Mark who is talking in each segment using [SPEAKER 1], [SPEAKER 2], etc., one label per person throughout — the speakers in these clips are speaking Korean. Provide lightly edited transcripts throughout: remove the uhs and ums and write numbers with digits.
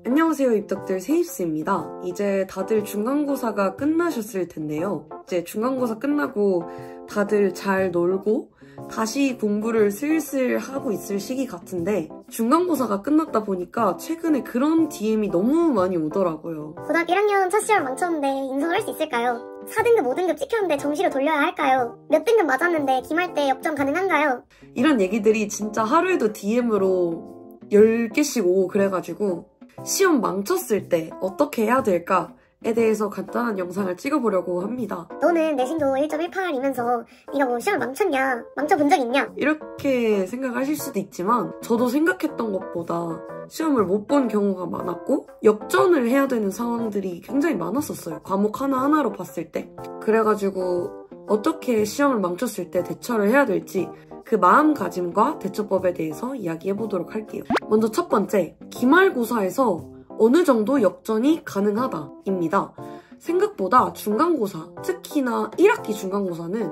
[SPEAKER 1] 안녕하세요, 입덕들 세입스입니다. 이제 다들 중간고사가 끝나셨을 텐데요. 이제 중간고사 끝나고 다들 잘 놀고 다시 공부를 슬슬 하고 있을 시기 같은데 중간고사가 끝났다 보니까 최근에 그런 DM이 너무 많이 오더라고요.
[SPEAKER 2] 고등학교 1학년 첫 시험 망쳤는데 인성을 할 수 있을까요? 4등급, 5등급 찍혔는데 정시로 돌려야 할까요? 몇 등급 맞았는데 기말 때 역전 가능한가요?
[SPEAKER 1] 이런 얘기들이 진짜 하루에도 DM으로 10개씩 오고 그래가지고 시험 망쳤을 때 어떻게 해야 될까에 대해서 간단한 영상을 찍어보려고 합니다.
[SPEAKER 2] 너는 내신도 1.18이면서 네가 뭐 시험을 망쳤냐? 망쳐본 적 있냐?
[SPEAKER 1] 이렇게 생각하실 수도 있지만 저도 생각했던 것보다 시험을 못 본 경우가 많았고 역전을 해야 되는 상황들이 굉장히 많았었어요. 과목 하나하나로 봤을 때. 그래가지고 어떻게 시험을 망쳤을 때 대처를 해야 될지 그 마음가짐과 대처법에 대해서 이야기해보도록 할게요. 먼저 첫 번째, 기말고사에서 어느 정도 역전이 가능하다입니다. 생각보다 중간고사, 특히나 1학기 중간고사는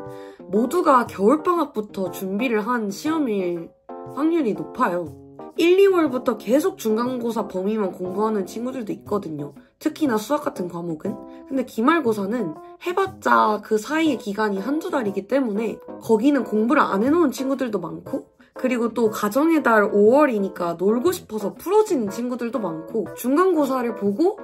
[SPEAKER 1] 모두가 겨울방학부터 준비를 한 시험일 확률이 높아요. 1, 2월부터 계속 중간고사 범위만 공부하는 친구들도 있거든요. 특히나 수학 같은 과목은. 근데 기말고사는 해봤자 그 사이의 기간이 한두 달이기 때문에 거기는 공부를 안 해놓은 친구들도 많고 그리고 또 가정의 달 5월이니까 놀고 싶어서 풀어지는 친구들도 많고 중간고사를 보고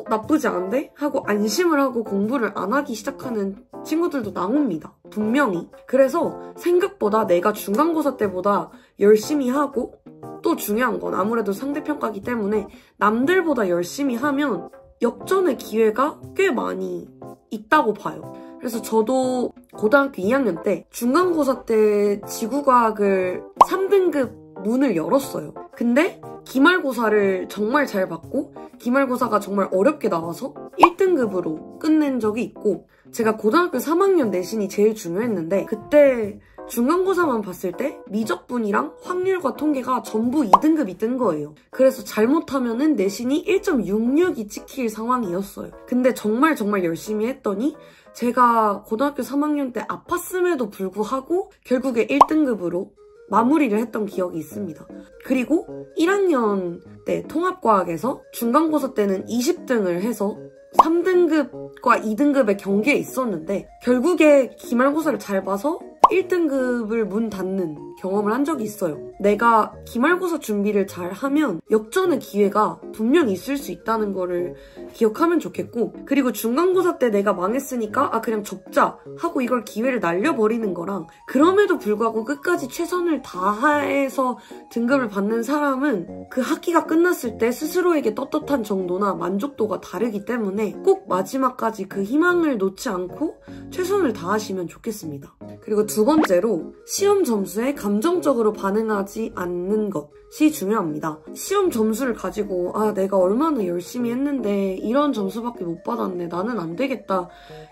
[SPEAKER 1] 나쁘지 않은데? 하고 안심을 하고 공부를 안 하기 시작하는 친구들도 나옵니다. 분명히. 그래서 생각보다 내가 중간고사 때보다 열심히 하고 또 중요한 건 아무래도 상대평가기 때문에 남들보다 열심히 하면 역전의 기회가 꽤 많이 있다고 봐요. 그래서 저도 고등학교 2학년 때 중간고사 때 지구과학을 3등급 문을 열었어요. 근데 기말고사를 정말 잘 봤고 기말고사가 정말 어렵게 나와서 1등급으로 끝낸 적이 있고 제가 고등학교 3학년 내신이 제일 중요했는데 그때 중간고사만 봤을 때 미적분이랑 확률과 통계가 전부 2등급이 뜬 거예요. 그래서 잘못하면은 내신이 1.66이 찍힐 상황이었어요. 근데 정말 열심히 했더니 제가 고등학교 3학년 때 아팠음에도 불구하고 결국에 1등급으로 마무리를 했던 기억이 있습니다. 그리고 1학년 때 통합과학에서 중간고사 때는 20등을 해서 3등급과 2등급의 경계에 있었는데 결국에 기말고사를 잘 봐서 1등급을 문 닫는 경험을 한 적이 있어요. 내가 기말고사 준비를 잘 하면 역전의 기회가 분명히 있을 수 있다는 거를 기억하면 좋겠고 그리고 중간고사 때 내가 망했으니까 그냥 접자 하고 이걸 기회를 날려버리는 거랑 그럼에도 불구하고 끝까지 최선을 다해서 등급을 받는 사람은 그 학기가 끝났을 때 스스로에게 떳떳한 정도나 만족도가 다르기 때문에 꼭 마지막까지 그 희망을 놓지 않고 최선을 다하시면 좋겠습니다. 그리고 두 번째로 시험 점수에 감정적으로 반응하지 않는 것이 중요합니다. 시험 점수를 가지고 내가 얼마나 열심히 했는데 이런 점수밖에 못 받았네. 나는 안 되겠다.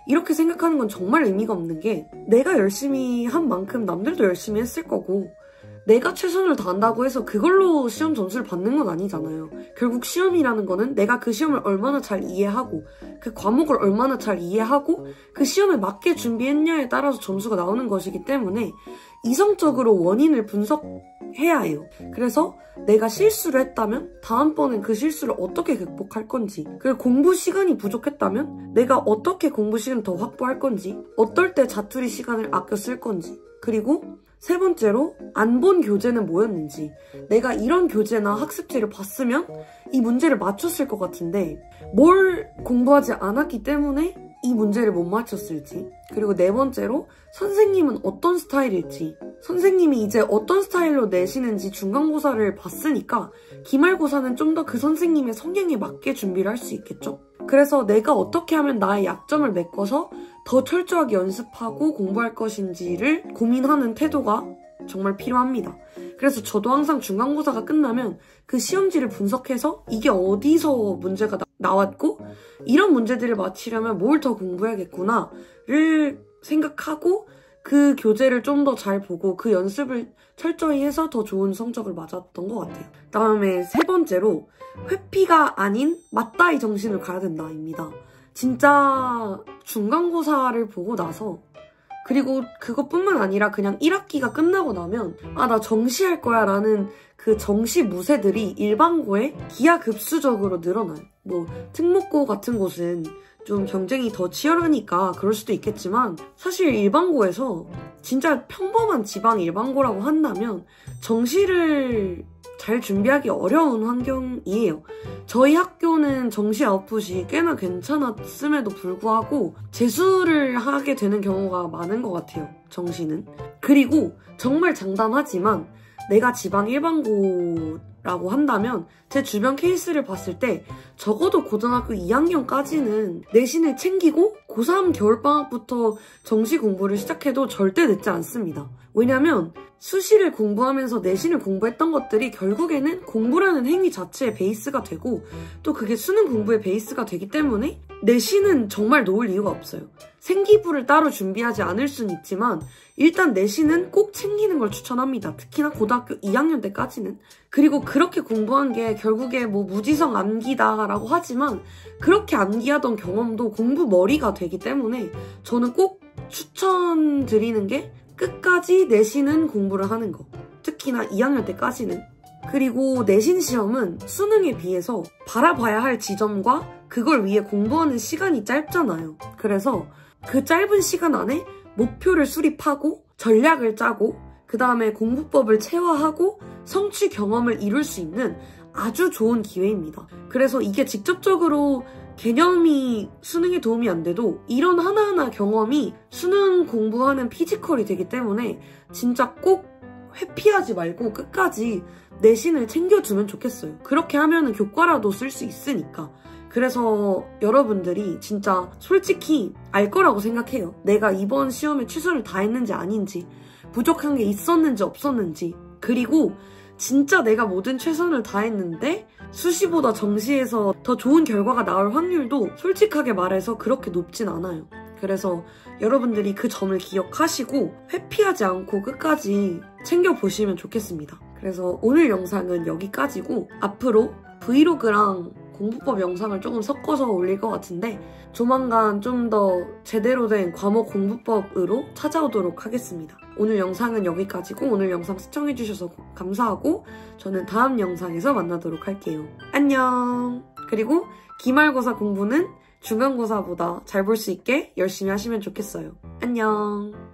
[SPEAKER 1] 이렇게 생각하는 건 정말 의미가 없는 게 내가 열심히 한 만큼 남들도 열심히 했을 거고 내가 최선을 다한다고 해서 그걸로 시험 점수를 받는 건 아니잖아요. 결국 시험이라는 거는 내가 그 시험을 얼마나 잘 이해하고 그 과목을 얼마나 잘 이해하고 그 시험에 맞게 준비했냐에 따라서 점수가 나오는 것이기 때문에 이성적으로 원인을 분석해야 해요. 그래서 내가 실수를 했다면 다음번엔 그 실수를 어떻게 극복할 건지 그리고 공부 시간이 부족했다면 내가 어떻게 공부 시간을 더 확보할 건지 어떨 때 자투리 시간을 아껴 쓸 건지 그리고 세 번째로 안 본 교재는 뭐였는지 내가 이런 교재나 학습지를 봤으면 이 문제를 맞췄을 것 같은데 뭘 공부하지 않았기 때문에 이 문제를 못 맞췄을지 그리고 네 번째로 선생님은 어떤 스타일일지 선생님이 이제 어떤 스타일로 내시는지 중간고사를 봤으니까 기말고사는 좀 더 그 선생님의 성향에 맞게 준비를 할 수 있겠죠. 그래서 내가 어떻게 하면 나의 약점을 메꿔서 더 철저하게 연습하고 공부할 것인지를 고민하는 태도가 정말 필요합니다. 그래서 저도 항상 중간고사가 끝나면 그 시험지를 분석해서 이게 어디서 문제가 나왔고 이런 문제들을 맞히려면 뭘 더 공부해야겠구나를 생각하고 그 교재를 좀 더 잘 보고 그 연습을 철저히 해서 더 좋은 성적을 맞았던 것 같아요. 다음에 세 번째로 회피가 아닌 맞다이 정신을 가야 된다입니다. 진짜 중간고사를 보고 나서 그리고 그것뿐만 아니라 그냥 1학기가 끝나고 나면 아, 나 정시할 거야 라는 그 정시 무새들이 일반고에 기하급수적으로 늘어나요. 뭐 특목고 같은 곳은 좀 경쟁이 더 치열하니까 그럴 수도 있겠지만 사실 일반고에서 진짜 평범한 지방 일반고라고 한다면 정시를 잘 준비하기 어려운 환경이에요. 저희 학교는 정시 아웃풋이 꽤나 괜찮았음에도 불구하고 재수를 하게 되는 경우가 많은 것 같아요. 정시는. 그리고 정말 장담하지만 내가 지방 일반고라고 한다면 제 주변 케이스를 봤을 때 적어도 고등학교 2학년까지는 내신을 챙기고 고3 겨울방학부터 정시 공부를 시작해도 절대 늦지 않습니다. 왜냐면 수시를 공부하면서 내신을 공부했던 것들이 결국에는 공부라는 행위 자체의 베이스가 되고 또 그게 수능 공부의 베이스가 되기 때문에 내신은 정말 놓을 이유가 없어요. 생기부를 따로 준비하지 않을 순 있지만 일단 내신은 꼭 챙기는 걸 추천합니다. 특히나 고등학교 2학년 때까지는. 그리고 그렇게 공부한 게 결국에 뭐 무지성 암기다라고 하지만 그렇게 암기하던 경험도 공부 머리가 되기 때문에 저는 꼭 추천드리는 게 끝까지 내신은 공부를 하는 거. 특히나 2학년 때까지는. 그리고 내신 시험은 수능에 비해서 바라봐야 할 지점과 그걸 위해 공부하는 시간이 짧잖아요. 그래서 그 짧은 시간 안에 목표를 수립하고 전략을 짜고 그 다음에 공부법을 체화하고 성취 경험을 이룰 수 있는 아주 좋은 기회입니다. 그래서 이게 직접적으로 개념이 수능에 도움이 안 돼도 이런 하나하나 경험이 수능 공부하는 피지컬이 되기 때문에 진짜 꼭 회피하지 말고 끝까지 내신을 챙겨주면 좋겠어요. 그렇게 하면은 교과라도 쓸 수 있으니까. 그래서 여러분들이 진짜 솔직히 알 거라고 생각해요. 내가 이번 시험에 최선을 다했는지 아닌지, 부족한 게 있었는지 없었는지, 그리고 진짜 내가 모든 최선을 다했는데 수시보다 정시에서 더 좋은 결과가 나올 확률도 솔직하게 말해서 그렇게 높진 않아요. 그래서 여러분들이 그 점을 기억하시고 회피하지 않고 끝까지 챙겨보시면 좋겠습니다. 그래서 오늘 영상은 여기까지고 앞으로 브이로그랑 공부법 영상을 조금 섞어서 올릴 것 같은데 조만간 좀 더 제대로 된 과목 공부법으로 찾아오도록 하겠습니다. 오늘 영상은 여기까지고 오늘 영상 시청해주셔서 감사하고 저는 다음 영상에서 만나도록 할게요. 안녕! 그리고 기말고사 공부는 중간고사보다 잘 볼 수 있게 열심히 하시면 좋겠어요. 안녕!